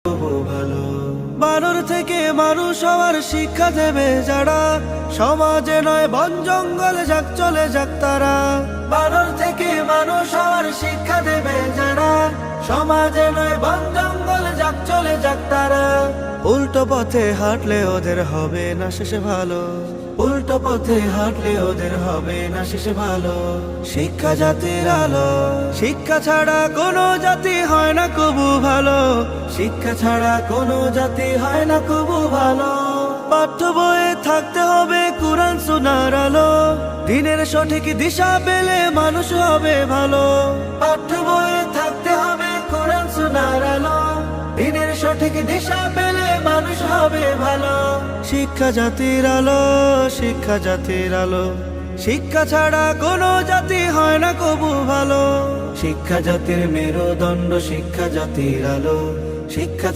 তবু ভালো। বানর থেকে মানুষ হওয়ার শিক্ষা দেবে যারা, সমাজে নয় বন জঙ্গলে যাক চলে যাক তারা। বানর থেকে মানুষ হওয়ার শিক্ষা দেবে যারা, সমাজে নয় বন জঙ্গলে যাক চলে যাক তারা। উল্টো পথে হাঁটলে ওদের হবে না শেষে ভালো, উল্টো পথে হাঁটলে ওদের হবে না শেষে ভালো। শিক্ষা জাতির আলো, শিক্ষা ছাড়া কোনো জাতি হয় না কবু ভালো, শিক্ষা ছাড়া কোনো জাতি হয় না কবু ভালো। পাঠ্য বইয়ে থাকতে হবে কুরআন সুন্নাহর আলো, দিনের সঠিক দিশা পেলে মানুষ হবে ভালো। পাঠ্য বইয়ে থাকতে হবে কুরআন সুন্নাহর আলো, দিনের সঠিক দিশা পেলে মানুষ হবে ভালো। শিক্ষা জাতির আলো, শিক্ষা জাতির আলো, শিক্ষা ছাড়া কোনো জাতি হয় না কবু ভালো। শিক্ষা জাতির মেরুদণ্ড, শিক্ষা জাতির আলো, শিক্ষা